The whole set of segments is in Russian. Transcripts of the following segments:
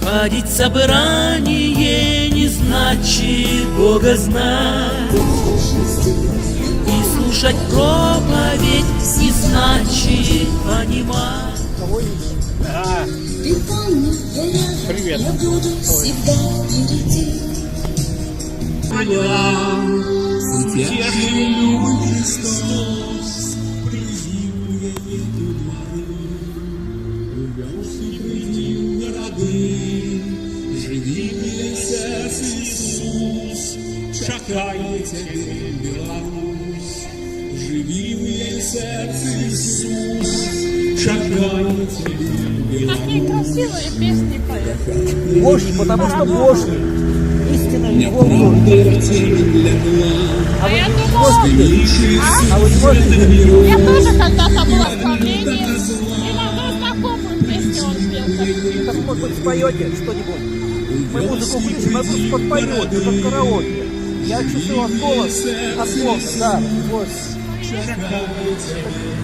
Ходить в собрание не значит Бога знать, и слушать проповедь не значит понимать. Привет. Я буду всегда впереди. Утеши, любовь Христос, приземля еду дворы, увёл и придил городы, живи в сердце Иисус, чакає тебе, Беларусь, живи в сердце Иисус, чакає тебе, Какие Беларусь. красивые песни поют. Божий, потому что Божий. Истинно его А я думала, А вы не можете? я тоже когда-то была в Словении, и иногда знакомую песню он пел. Так, может быть, споете что-нибудь? Мы музыку включим, а тут подпоет, это караоке. Я чувствую вас голос от Бога, да, вот.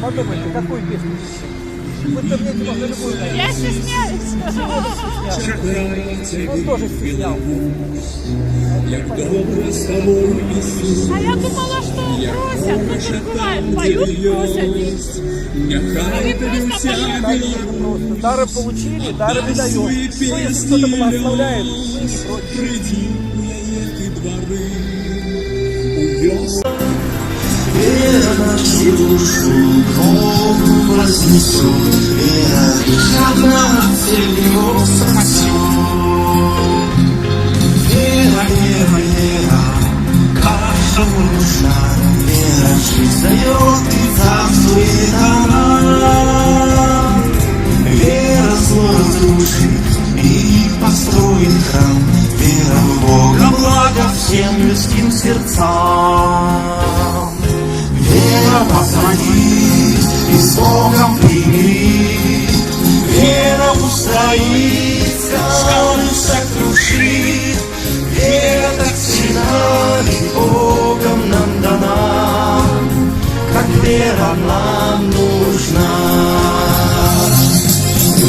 Подумайте, какую песню? Вы интернете можно любую найти. Я стесняюсь. Он тоже стеснялся. А я думала, что просят, ну тут бывает, поют, просят. Они просто поют. Даром получили, даром и дает. Но если кто-то благословляет, мы не против. Вера нашу душу Богу вознесет, вера лишь одна всего спасет. Вера, вера, вера, каждому нужна, вера жизнь дает и царствует она. Вера зло разрушит и построит храм, вера в Бога благо всем людским сердцам. Вера возродит и с Богом примирит, вера устоит, скалы сокрушит, вера так сильна, ведь Богом нам дана, как вера нам нужна.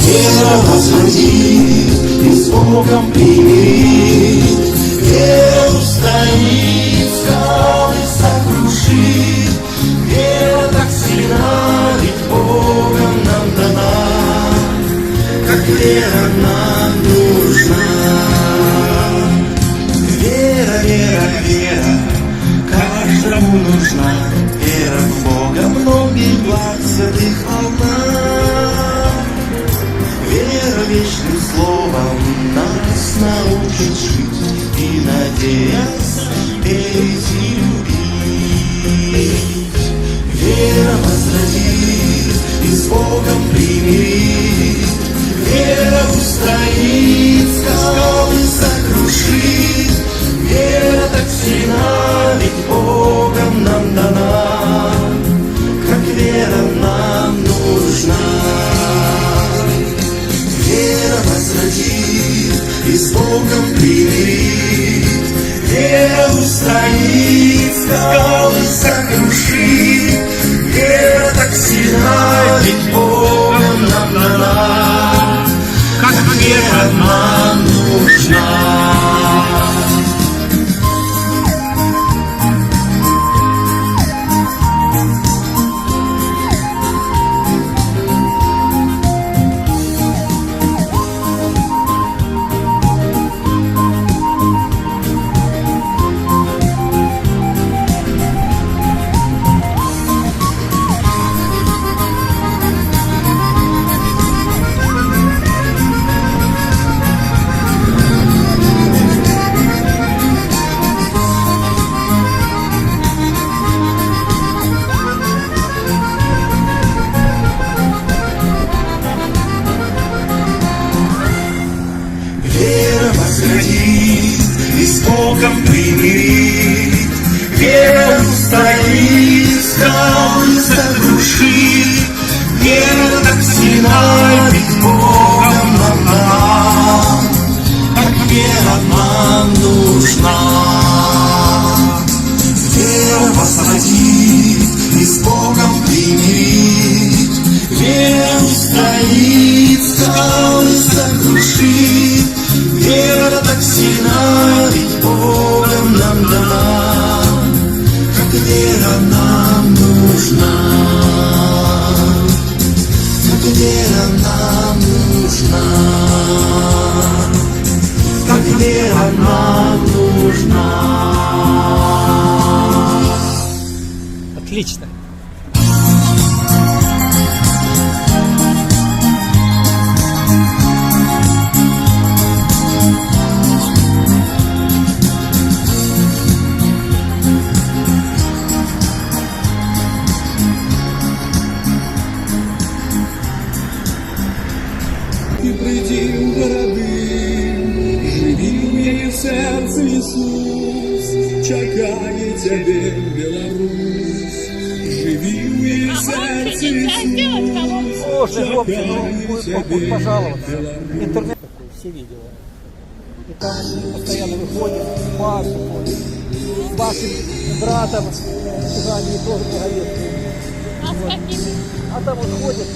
Вера возродит и с Богом примирит, вера устоит, скалы сокрушит, вера так сильна, ведь Богом нам дана, как вера нам нужна. Вера, вера, вера, каждому нужна, вера в Бога многих благ святых волна. Вера вечным словом нас научит жить и надеяться, верить и любить. Вера возродит и с Богом примирит, вера устоит, скалы сокрушит, вера так сильна, ведь Богом нам дана, как вера нам нужна. Вера возродит и с Богом примирит, вера устоит, скалы сокрушит, вера так сильна, ведь Богом нам дана, как вера нам нужна. Вера возродит и с Богом примирит, вера устоит, скалы сокрушит, вера так сильна, ведь Богом нам дана, как вера нам нужна. Вера возродит и с Богом примирит, вера устоит, скалы сокрушит, Отлично. Ти прийди в городи, живи в її серці Ісус, чекає тебе Білорусь, живи в її А серці можете нельзя сделать колонку? Можно громче, но чекає будет тебе пожаловаться. Білорусь. Интернет такой, все видео. И там постоянно выходит, пас выходит. С вашим братом, Жани, тоже благовестный. А с какими? А там вот ходят,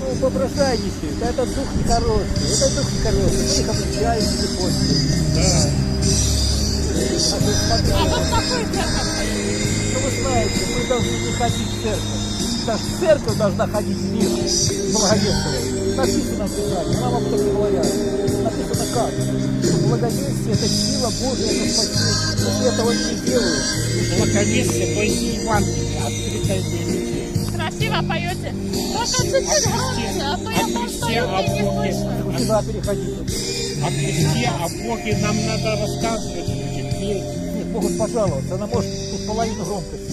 ну, попрошайничают. Это дух нехороший, это дух нехороший. Мы их обличаем в телефоне. Да. А вы смотрите, А вот какой церковь? ну вы знаете, мы должны не ходить в церковь. Даже церковь должна ходить в мир, благовествовать. Написано в Писании, нам об этом не говорят. Написано как? Что благовестие – это сила Божия на спасение. Если этого не делают, Благовестие, бойся Евангелия, открытое для людей. Красиво поете. Только чуть-чуть громче, а то я просто людей не слышу. вы сюда переходите. О Христе, о Боге нам надо рассказывать людям, петь. Нет, могут пожаловаться, она может тут половину громкости.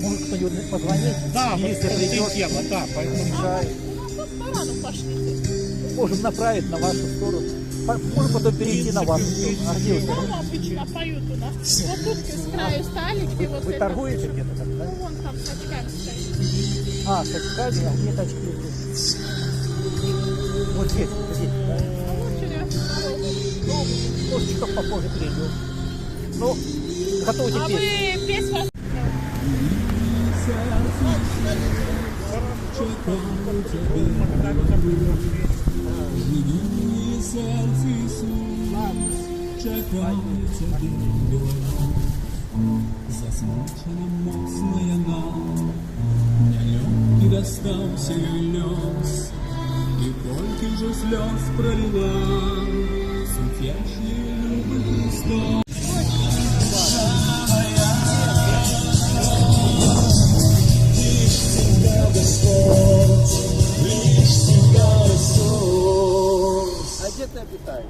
Может кто-нибудь позвонить, Да, вот если это придет, дело, да, поэтому мешает. Ну, в ту сторону пошлите. Можем направить на вашу сторону. Можем потом перейти на вашу сторону. А где вы? Там обычно поют у нас. Вот тут с краю стали, где вот Вы это. торгуете где-то там, да? Ну, вон там с очками стоит. А, с очками, а где очки? Вот здесь, да? Ну, через дорогу. Ну, может, чуток попозже придет. Ну, готовьте А песню. вы песню Живи серце Ісус, чекає тебе Білорусь. Засмучена моцная нам, нелегкий достался ей лёс, и кольки же слез пролила, сутящие любовь Христа. А где ты обитаешь?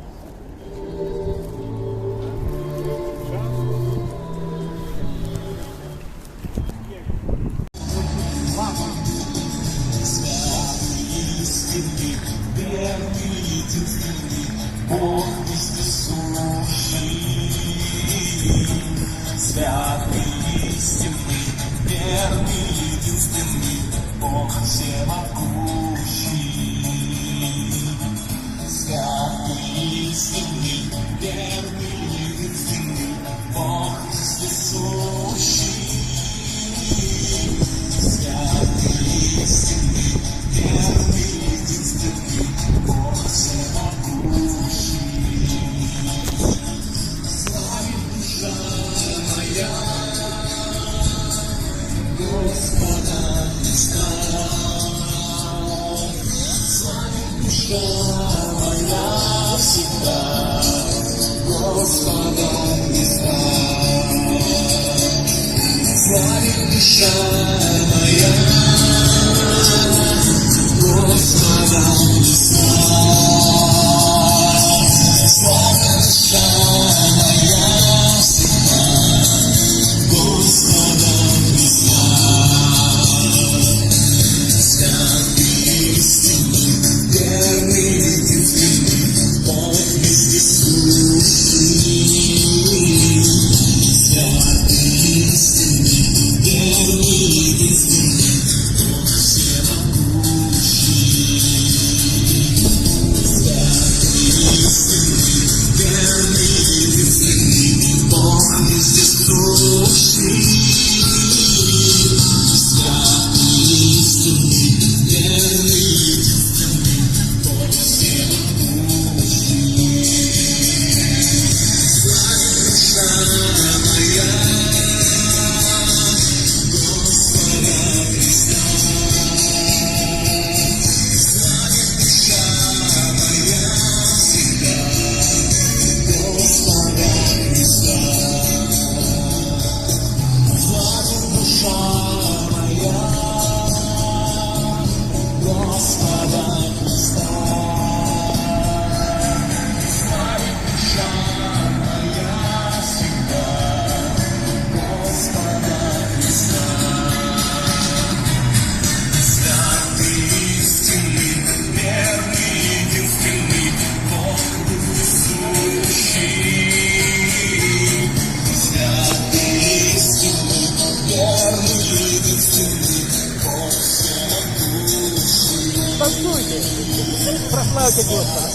знаю тебя, Господа.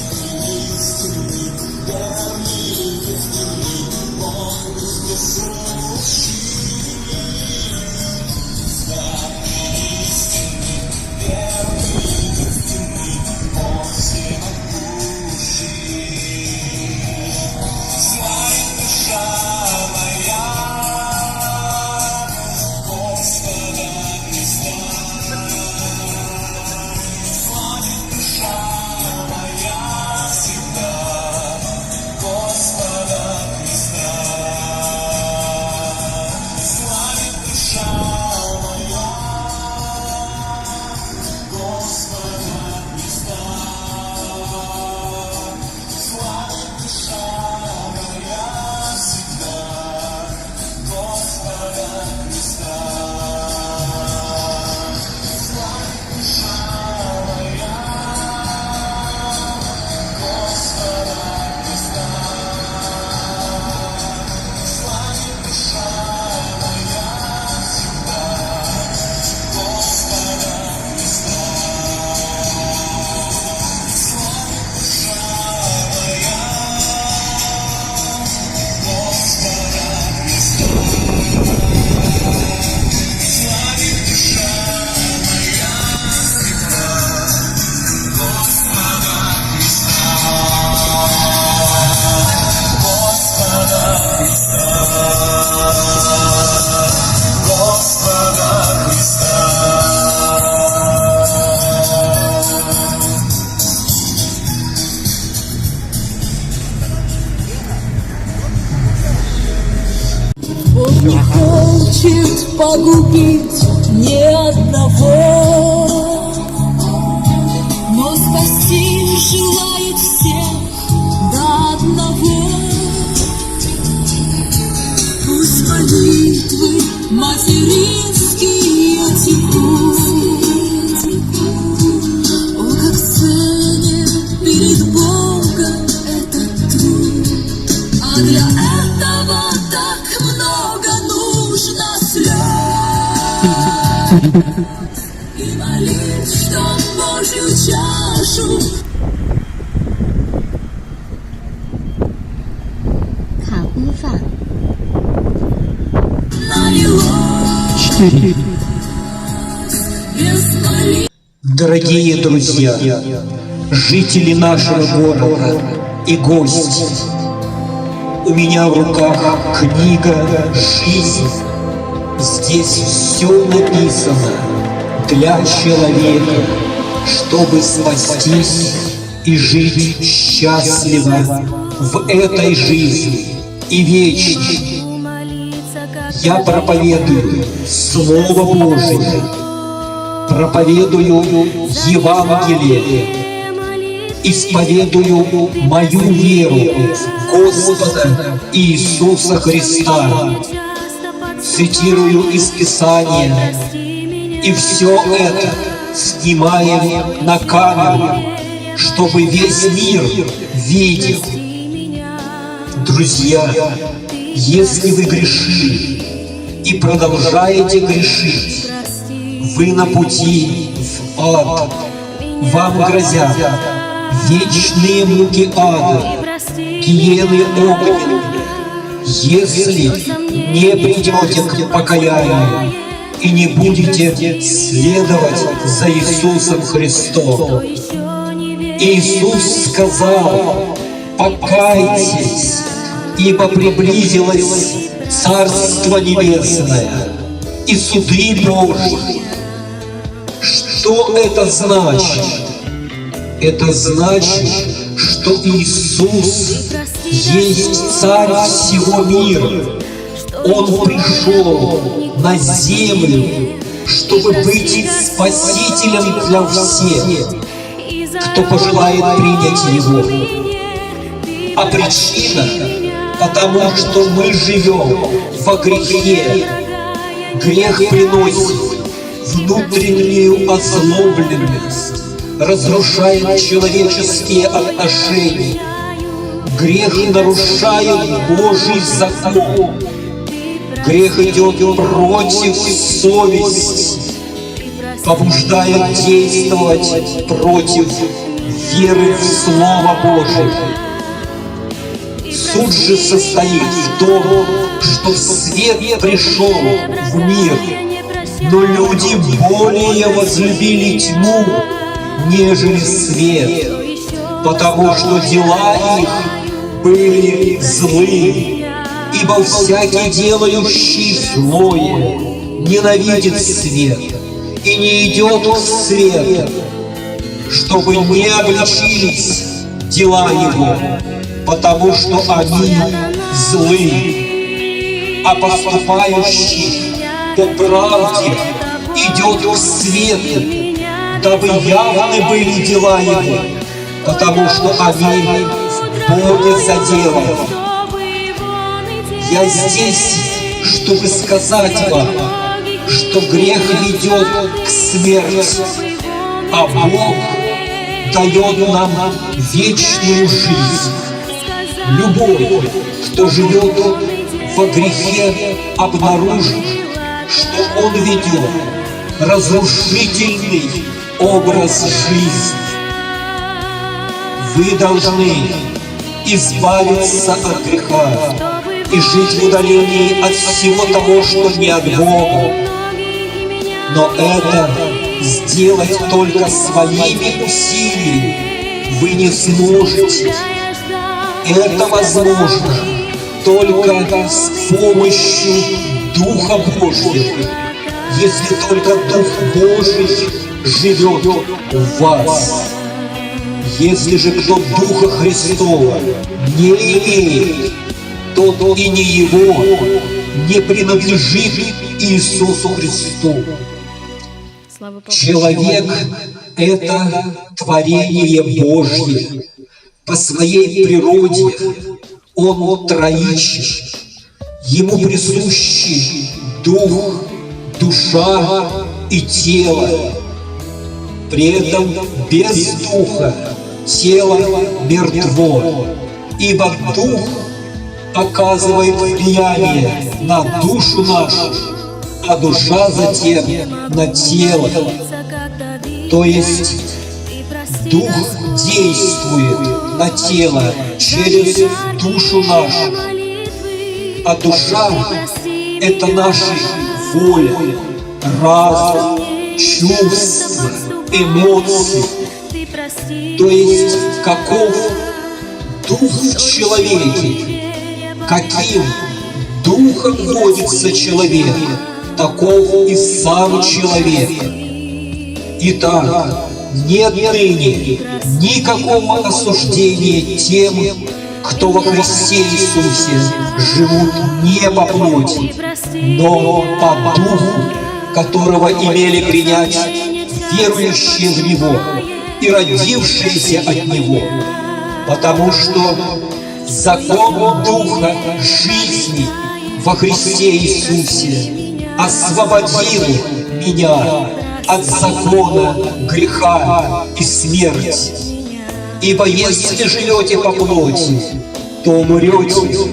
Он не хочет погубить ни одного, но спасти желает всех до одного. Пусть молитвы материнские текут, о, как ценен перед Богом этот труд, а для этого так много нужно слез. И молить, чтоб Божью чашу 卡乌法 налилось без молитв. Дорогие друзья, жители нашего города и гости, у меня в руках книга «Жизнь». Здесь все написано для человека, чтобы спастись и жить счастливо в этой жизни и вечно. Я проповедую Слово Божие, проповедую Евангелие, исповедую мою веру в Господа Иисуса Христа, цитирую из Писания, и все это снимаем на камеру, чтобы весь мир видел. Друзья, если вы грешили и продолжаете грешить, вы на пути в ад. Вам грозят вечные муки ада, гиены огненные, если не придете к покаянию и не будете следовать за Иисусом Христом. Иисус сказал: покайтесь, ибо приблизилось Царство Небесное и суды Божьи. Что это значит? Это значит, что Иисус есть Царь всего мира. Он пришел на землю, чтобы быть Спасителем для всех, кто пожелает принять Его. А причина, потому что мы живем во грехе. Грех приносит внутреннюю озлобленность, разрушает человеческие отношения. Грех нарушает Божий закон. Грех идет против совести, побуждает действовать против веры в Слово Божие. Суть же состоит в том, что свет пришел в мир, но люди более возлюбили тьму, нежели свет, потому что дела их были злые, ибо всякий, делающий злое, ненавидит свет и не идет к свету, чтобы не обличились дела его, потому что они злые, а поступающий по правде идет к свету, дабы явны были дела его, потому что они в Боге заделаны. Я здесь, чтобы сказать вам, что грех ведет к смерти, а Бог дает нам вечную жизнь. Любой, кто живет во грехе, обнаружит, что он ведет разрушительный образ жизни. Вы должны избавиться от греха и жить в удалении от всего того, что не от Бога. Но это сделать только своими усилиями вы не сможете. Это возможно только с помощью Духа Божьего, если только Дух Божий живет в вас. Если же кто Духа Христова не имеет, тот и не его, не принадлежит Иисусу Христу. Человек – это творение Божье. По своей природе он троичен. Ему присущи дух, душа и тело. При этом без духа тело мертво, ибо дух оказывает влияние на душу нашу, а душа затем на тело. То есть дух действует на тело через душу нашу, а душа – это наша воля, разум, чувства, эмоции. То есть каков дух в человеке, каким духом водится человек, таков и сам человек. Итак, нет ныне никакого осуждения тем, кто во Христе Иисусе живут не по плоти, но по Духу, которого имели принять верующие в Него и родившиеся от Него, потому что закон Духа жизни во Христе Иисусе освободил меня от закона греха и смерти. Ибо если живете по плоти, то умрете,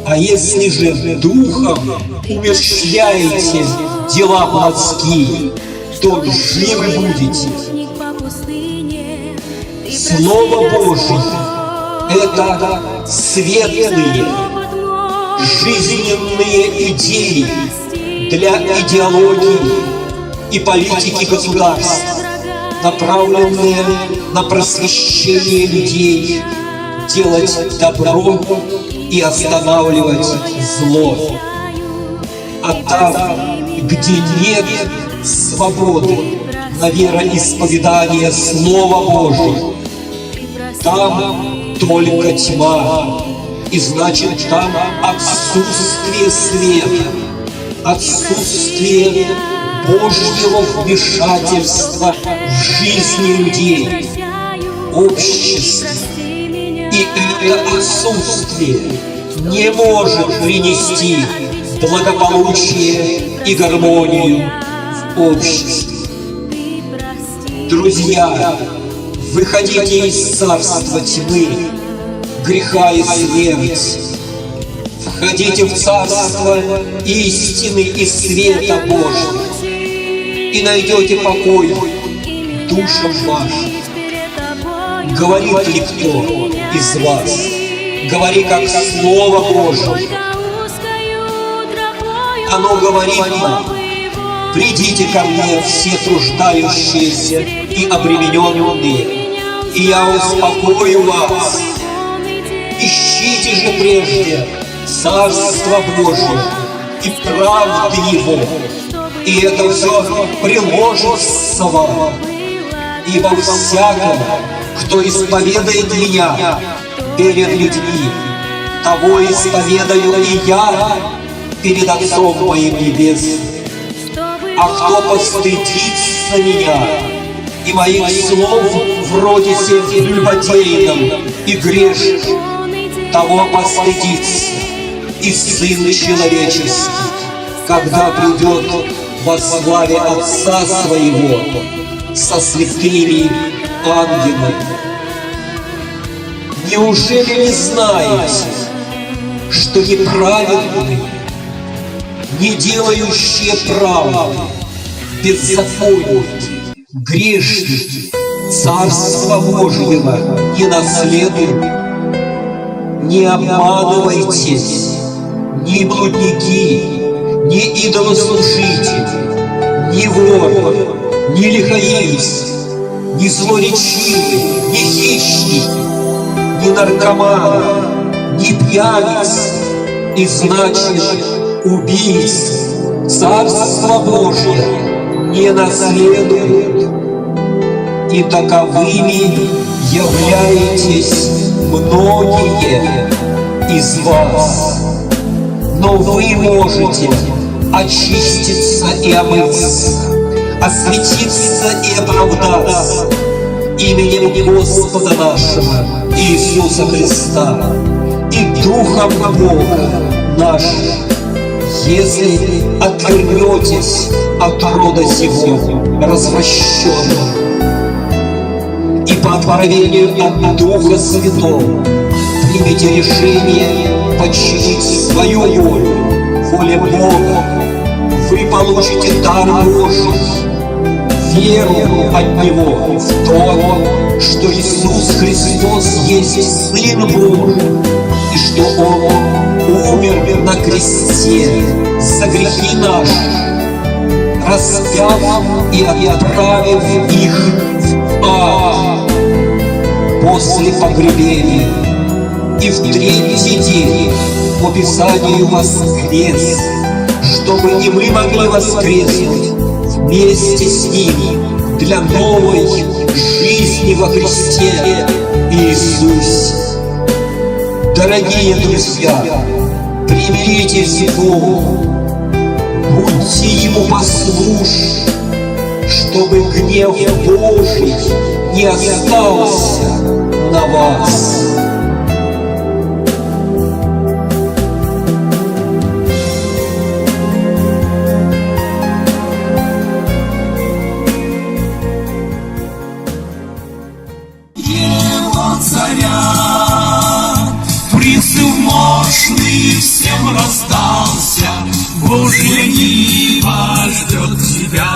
а если же Духом умерщвляете дела плотские, то живы будете. Слово Божие – это светлые, жизненные идеи для идеологии и политики государств, направленные на просвещение людей, делать добро и останавливать зло. А там, где нет свободы на вероисповедание Слова Божьего, там только тьма, и значит там отсутствие света, отсутствие Божьего вмешательства в жизни людей, общества. И это отсутствие не может принести благополучие и гармонию в обществе. Друзья, выходите из царства тьмы, греха и смерти. Входите в царство истины и света Божьего, и найдете покой душам вашим. говорит ли кто из вас? Говори, как Слово Божие. Оно говорит нам: придите ко мне, все труждающиеся и обремененные, и я успокою вас. Ищите же прежде Царство Божие и правды Его, и это все приложится вам. Ибо всякому, кто исповедает Меня перед людьми, того исповедаю и я перед Отцом Моим Небесным. А кто постыдится Меня и моих слов вроде сих прелюбодейном и грешит, того постыдится и Сын Человеческий, когда придет во славе Отца Своего со святыми ангелами. Неужели не знаете, что неправедные, не делающие правды, беззаконники, грешники Царства Божьего не наследуют? Не обманывайтесь, ни блудники, ни идолослужители, ни воры, ни лихаимцы, ни злоречивый, ни хищник, ни наркоман, ни пьяниц, и значит убийц Царство Божие не наследуют. И таковыми являетесь многие из вас. Но вы можете очиститься и омыться, осветиться и оправдаться именем Господа нашего Иисуса Христа и Духом Бога нашего, если отвернетесь от рода сего развращенного и по откровению от Духа Святого примите решение подчинить свою волю воле Бога, вы получите дар Божий, веру от Него в то, что Иисус Христос есть Сын Божий, и что Он умер на кресте за грехи наши, распяв и отправив их в ад после погребения, и в третий день по Писанию воскрес, чтобы и мы могли воскреснуть вместе с Ним для новой жизни во Христе Иисусе. Дорогие друзья, примиритесь к Богу, будьте Ему послушны, чтобы гнев Божий не остался на вас. Призыв мощный всем раздался, Божья нива ждет тебя.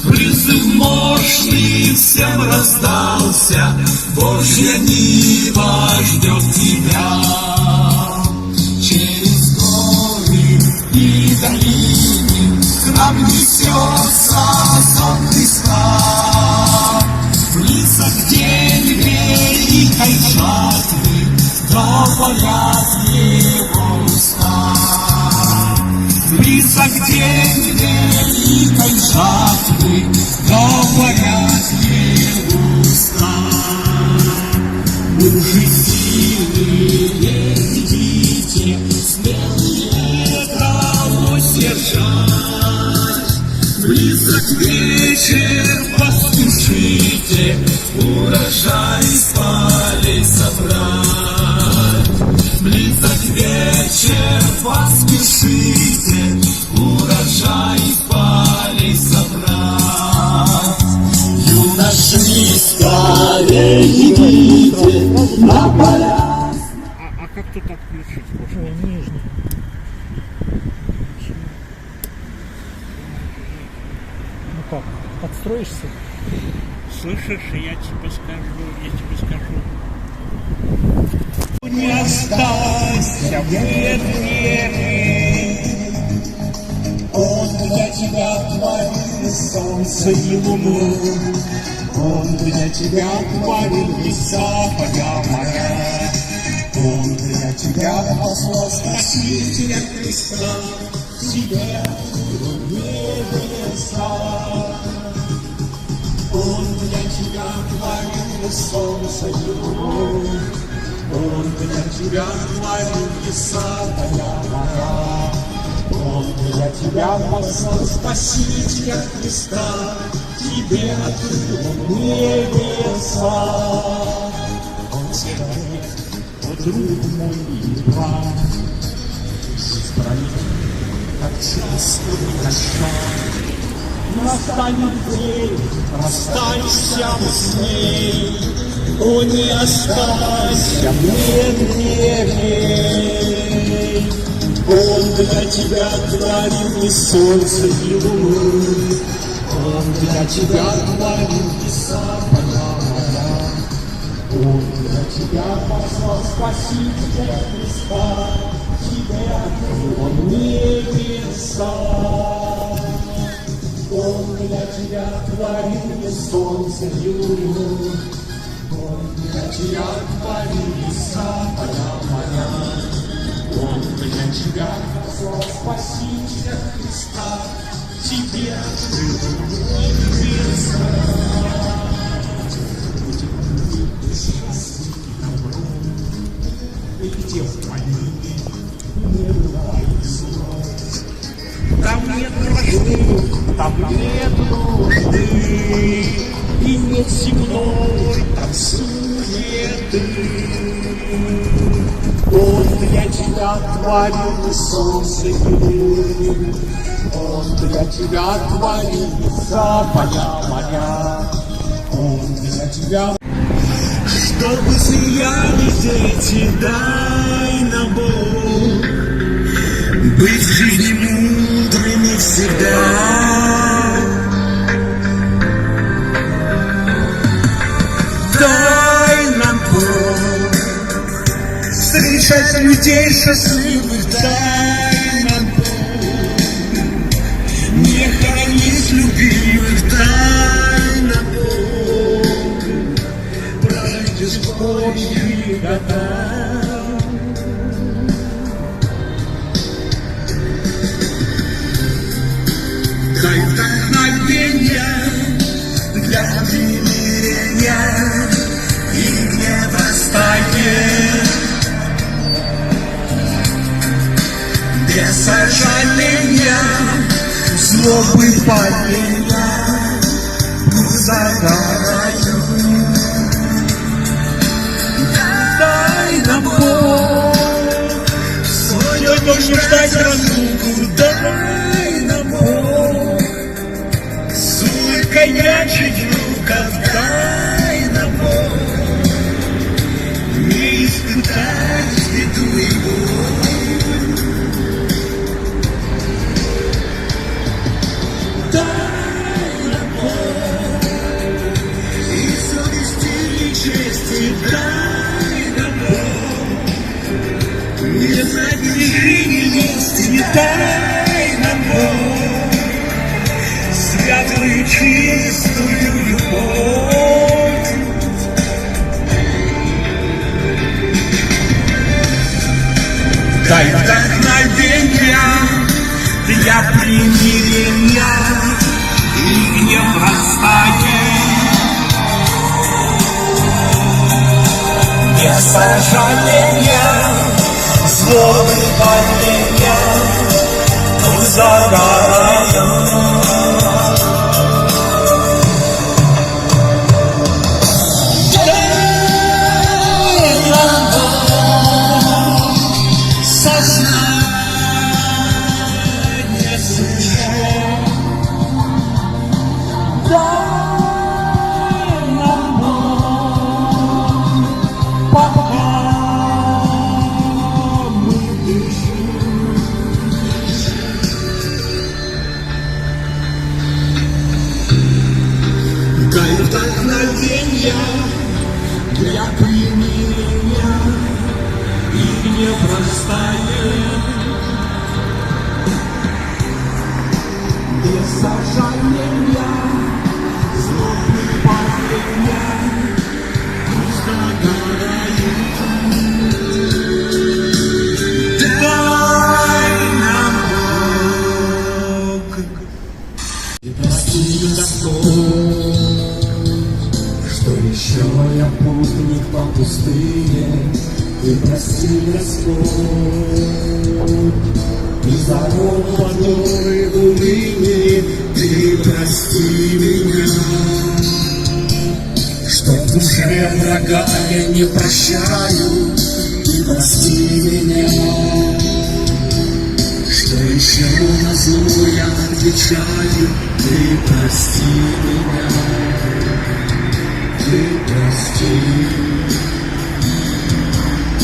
Призыв мощный всем раздался, Божья нива ждет тебя. Через горы и долины к нам несется сон Христа. Близок день великой жатвы, говорят Его уста. Близок день великой жатвы, говорят Его уста. Мужи сильные, идите, смелые того сержать. Близок вечер, поспешите, урожай с полей собрать. Близок вечер, поспешите, урожай с полей собрать. Юноши, скорее идите на поля. А как тут отключить? Нижний. Ну как, подстроишься? услышишь, и я тебе скажу. Не останься в мире, он для тебя творил солнце и луну, он для тебя творил леса, поля, моря, он для тебя послал Спасителя Христа, тебе небеса. Он для тебя творил солнце и луну, он для тебя творил леса, поля, моря, он для тебя послал Спасителя Христа, тебе открыл небеса. Он скажет: о, друг мой и брат, страни, как чистый кошмар. Настанет день, расстанешься мы с ней, о, не останься мне дней. Он для тебя творил и солнце, и луну, он для тебя творил леса, поля, моря, он для тебя послал Спасителя Христа, тебе открыл он небеса. Он для тебя творил и солнце, и луну, он для тебя творил леса, поля, моря, он для тебя послал Спасителя Христа, тебе открыл небеса. И где в твоей не бывает слез, там нет вражды, там нет нужды, и нет земной там суеты. Он для тебя творил и солнце, и луну, он для тебя творил леса, поля, моря, он для тебя. Чтобы сияли дети, дай нам Бог быть в жизни мудрыми всегда. Дай нам Бог встречать людей счастливых, дай нам Бог не хоронить любимых, дай нам Бог прожить исполненные года. Дай вдохновения для примирения и не восстания, без сожаления, злобы падения, загораю. Дай нам Бог свое ждать разлуку, дай нам Бог с улыбкой нянчить в руках, дай нам Бог не испытать беду и боль. Дай нам Бог и совести и чести, дай нам Бог не знать ни лжи, ни мести, не дай нам Бог святую чистую любовь. Дай вдохновения для примирения и не восстания, без сожаления, злобы падения, загораю. Сознание свыше, дай нам Бог, пока мы дышим. простая, без сожаления, злобный парень, пусть догорает. Дай нам Бог, и прости Господь, что еще я путник по пустыне. Ты прости, Господь, и за рог водой в унынии. Ты прости меня, что в душе врага я не прощаю. Ты прости меня, что еще на зло я отвечаю. Ты прости меня, ты прости.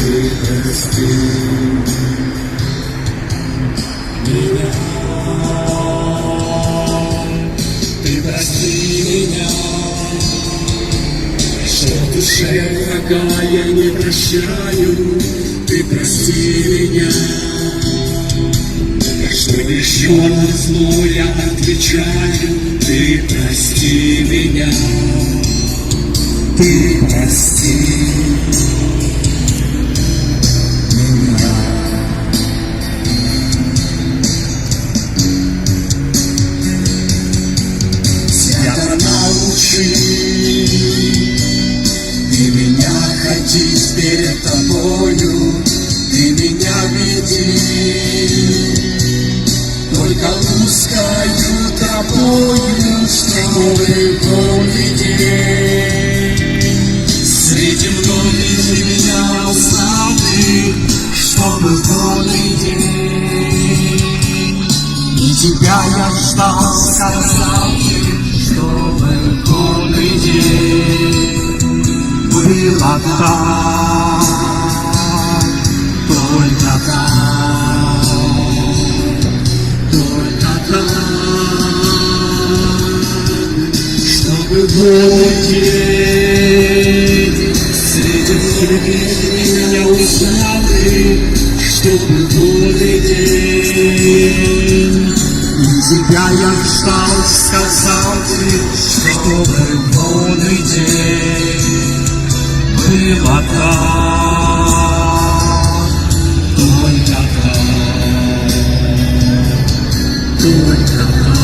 Ты прости меня, ты прости меня, что в душе врага я не прощаю. Ты прости меня, что еще на зло я отвечаю. Ты прости меня, ты прости. Ты меня ходить перед тобою, ты меня веди, только узкою тропою, что новый день. Среди многих ты меня узнал ты, чтобы новый день. И тебя я ждал, сказал ты, чтобы новый день. Было так, только так, чтобы новый день. Среди других меня узнал ты, чтобы новый день. И тебя я ждал, сказал ты, чтобы новый день. Было так, только так, только так,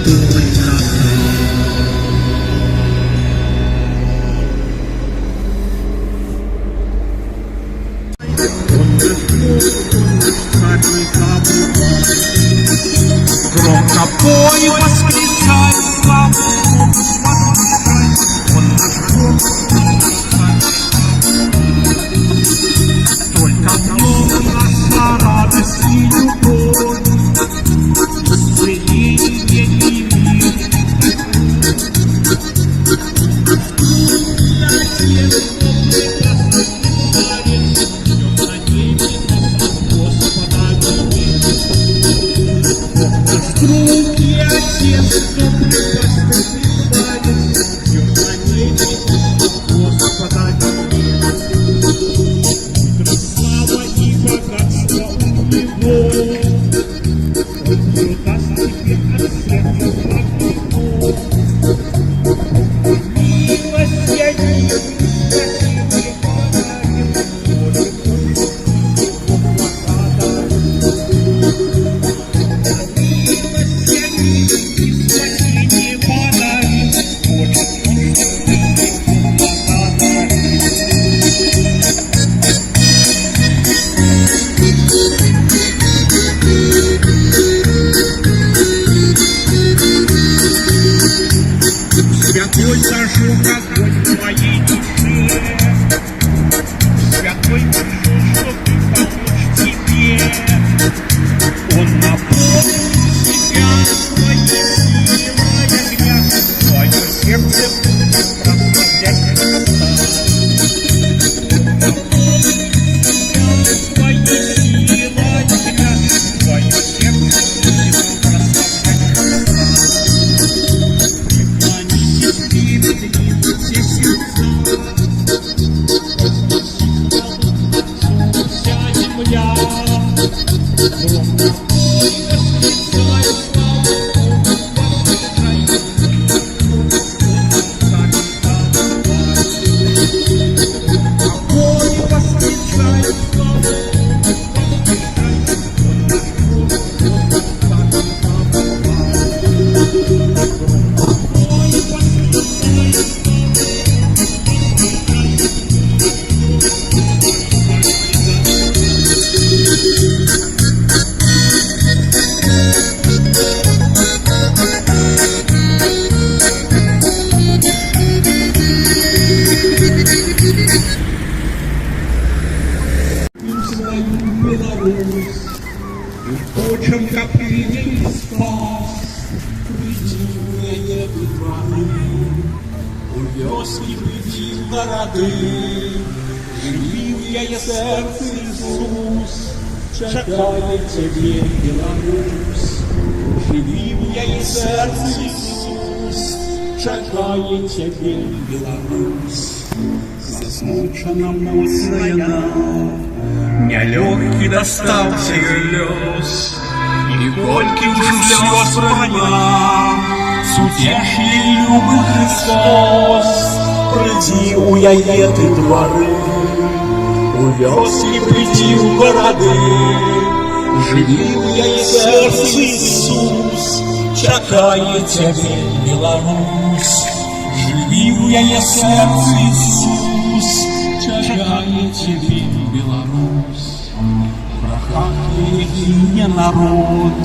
только так. Громко пой, восклицай, славу возвышай. Он наш Бог, только в нем наша радость и любовь, воскресенье и мир. Друг и отец, кто припасть, ты. Живее сердце, Иисус, чекає тебе, Беларусь. Живее сердце, Иисус, чекає тебе, Беларусь. Засмучена моцная нам, нелегкий достался ее лёс, и горький уже слез пролила, сутешный любый Христос. Приди у яеты дворы, у вёски приди у городы, живи у яе сердце, Иисус, чекає тебе, Беларусь. Живи у яе сердце, Иисус, чекає тебе, Беларусь. Прохати не народ,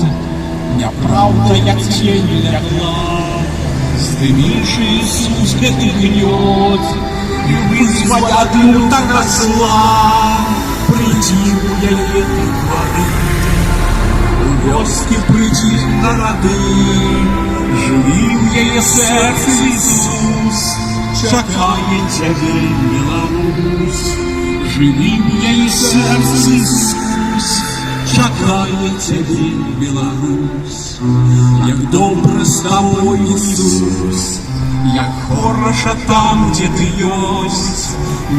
неправда, як тень лягла. Стымишь, Иисус, гэты гнет, и вызвать от лютого зла. Приди у яе дворы, у вёски приди в городы, живи у яе сердце, Иисус, чекає тебе, Беларусь. Живи у яе сердце, Иисус, чекає тебе, Беларусь. Як добре з тобою, Иисус, як хорошо там, где ты есть.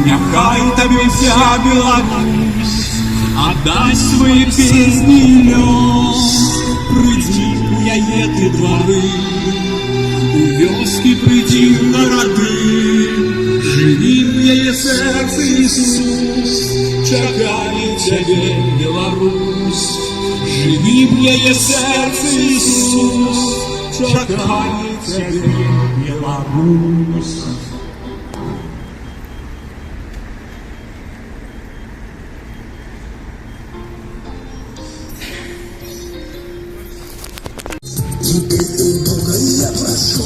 Няхай тебе вся Беларусь отдай свои песни и лёс. Приди у яе ты дворы, у вёски приди в городы, живи в яе сердце, Иисус, чекає тебе, Беларусь. Живи в яе сердце, Иисус, чекає тебе, Беларусь. Теперь у Бога я прошу,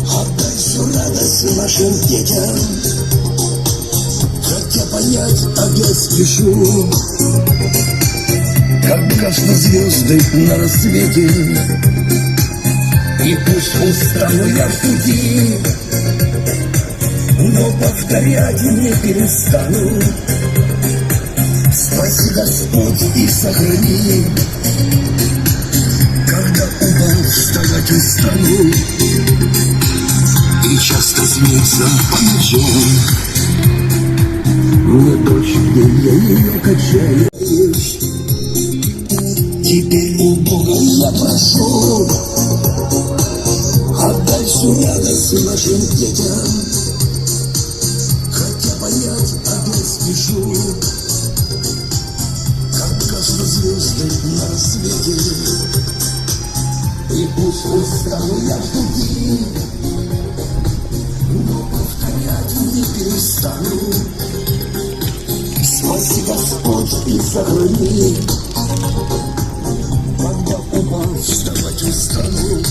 отдай всю радость нашим детям, хотя понять опять спешу, как гаснут звезды на рассвете, и пусть устану я в пути, но повторять не перестану. Спаси, Господь, и сохрани. Когда упал, вставать устану, и часто снится по ночам, но дочь, где я ее качаю. Теперь у Бога я прошу, отдай всю радость нашим детям, хотя понять опять спешу, как гаснут звезды на рассвете, и пусть устану я в пути, но повторять не перестану. Спаси, Господь, и сохрани. Когда упал, вставать устану.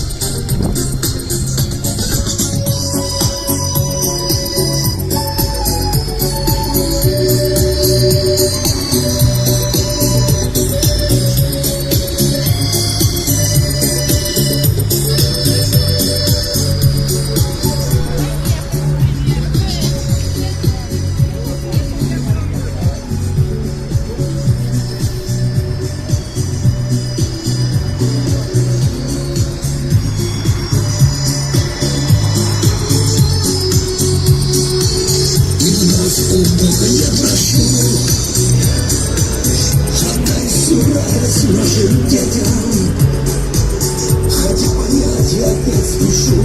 У Бога я прошу, отдай всю радость нашим детям, хотя понять я опять спешу,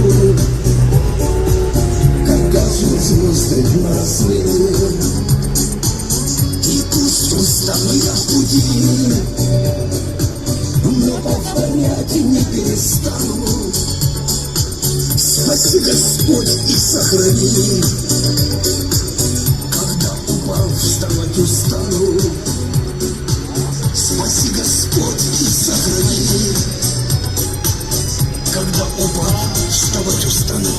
как гаснут звезды на рассвете, и пусть устану я в пути, но повторять не перестану. Спаси, Господь, и сохрани. Вставать устану. Спаси, Господь, и сохрани. Когда упал, вставать устану.